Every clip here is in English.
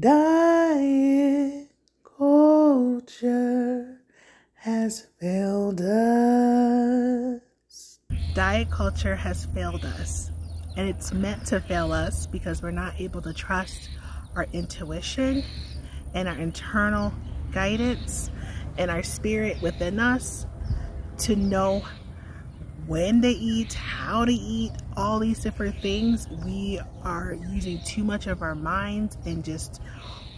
Diet culture has failed us. Diet culture has failed us, and it's meant to fail us because we're not able to trust our intuition and our internal guidance and our spirit within us to know when to eat, how to eat, all these different things. We are using too much of our minds and just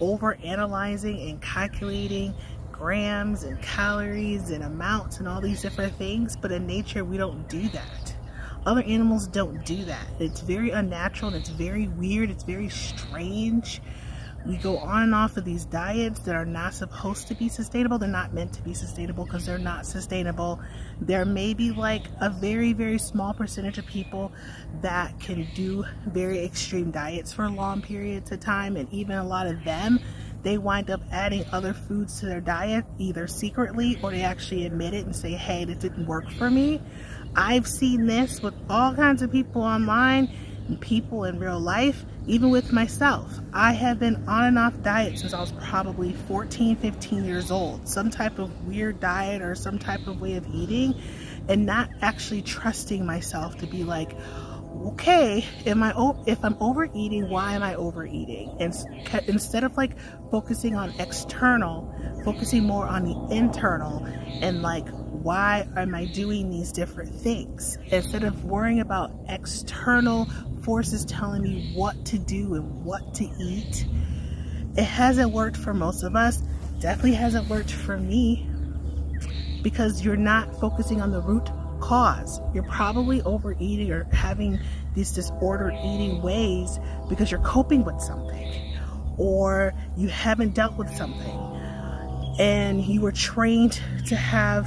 over analyzing and calculating grams and calories and amounts and all these different things. But in nature, we don't do that. Other animals don't do that. It's very unnatural and it's very weird. It's very strange. We go on and off of these diets that are not supposed to be sustainable. They're not meant to be sustainable because they're not sustainable. There may be like a very, very small percentage of people that can do very extreme diets for long periods of time. And even a lot of them, they wind up adding other foods to their diet, either secretly or they actually admit it and say, hey, this didn't work for me. I've seen this with all kinds of people online and people in real life. Even with myself, I have been on and off diet since I was probably 14, 15 years old. Some type of weird diet or some type of way of eating, and not actually trusting myself to be like, okay, if I'm overeating, why am I overeating? And instead of like focusing on external, focusing more on the internal and like, why am I doing these different things? Instead of worrying about external forces telling me what to do and what to eat. It hasn't worked for most of us. Definitely hasn't worked for me because you're not focusing on the root cause. You're probably overeating or having these disordered eating ways because you're coping with something or you haven't dealt with something and you were trained to have,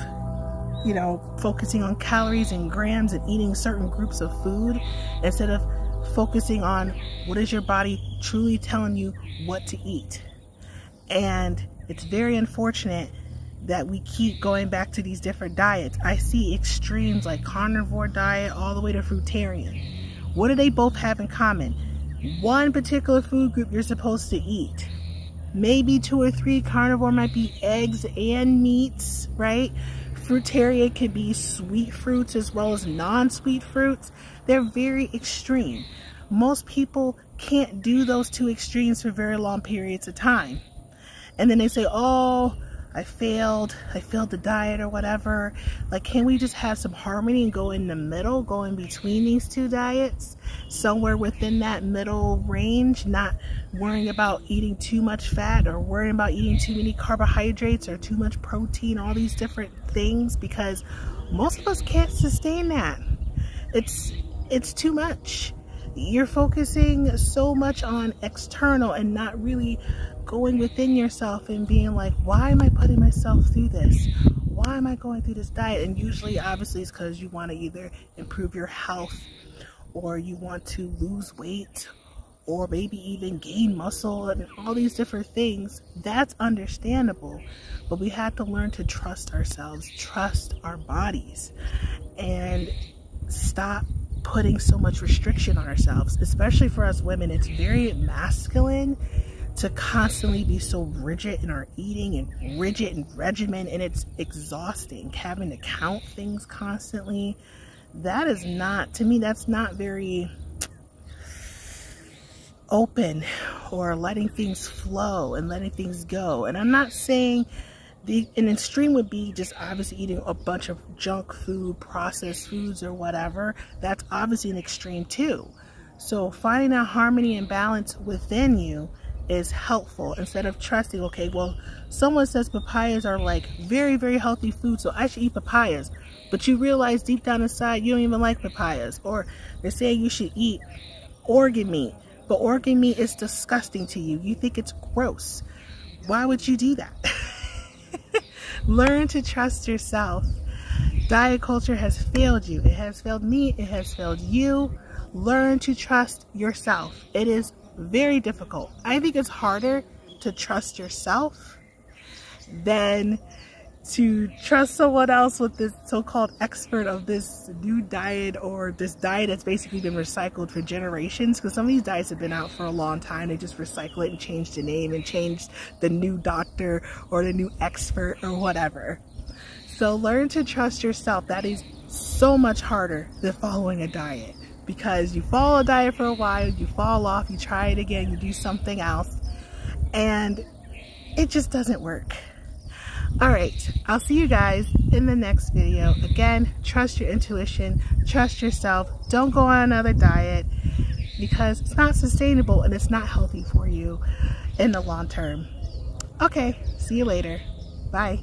you know, focusing on calories and grams and eating certain groups of food instead of focusing on what is your body truly telling you what to eat. And it's very unfortunate that we keep going back to these different diets. I see extremes like carnivore diet all the way to fruitarian. What do they both have in common? One particular food group you're supposed to eat. Maybe 2 or 3. Carnivore might be eggs and meats, right? Fruitarian can be sweet fruits as well as non-sweet fruits. They're very extreme. Most people can't do those two extremes for very long periods of time. And then they say, oh, I failed the diet or whatever. Like, can we just have some harmony and go in the middle, go in between these two diets, somewhere within that middle range, not worrying about eating too much fat or worrying about eating too many carbohydrates or too much protein, all these different things, because most of us can't sustain that. It's too much. You're focusing so much on external and not really going within yourself and being like, why am I putting myself through this? Why am I going through this diet? And usually, obviously, it's because you want to either improve your health or you want to lose weight or maybe even gain muscle and all these different things. That's understandable. But we have to learn to trust ourselves, trust our bodies, and stop putting so much restriction on ourselves. Especially for us women, it's very masculine to constantly be so rigid in our eating and rigid in regimen, and it's exhausting having to count things constantly. That is not, to me, that's not very open or letting things flow and letting things go. And I'm not saying an extreme would be just obviously eating a bunch of junk food, processed foods or whatever. That's obviously an extreme too. So finding that harmony and balance within you is helpful, instead of trusting, okay, well, someone says papayas are like very, very healthy food, so I should eat papayas. But you realize deep down inside you don't even like papayas. Or they're saying you should eat organ meat, but organ meat is disgusting to you. You think it's gross. Why would you do that? Learn to trust yourself. Diet culture has failed you. It has failed me. It has failed you. Learn to trust yourself. It is very difficult. I think it's harder to trust yourself than to trust someone else with this so-called expert of this new diet, or this diet that's basically been recycled for generations, because some of these diets have been out for a long time. They just recycle it and change the name and change the new doctor or the new expert or whatever. So learn to trust yourself. That is so much harder than following a diet, because you follow a diet for a while, you fall off, you try it again, you do something else, and it just doesn't work. Alright, I'll see you guys in the next video. Again, trust your intuition, trust yourself, don't go on another diet, because it's not sustainable and it's not healthy for you in the long term. Okay, see you later. Bye.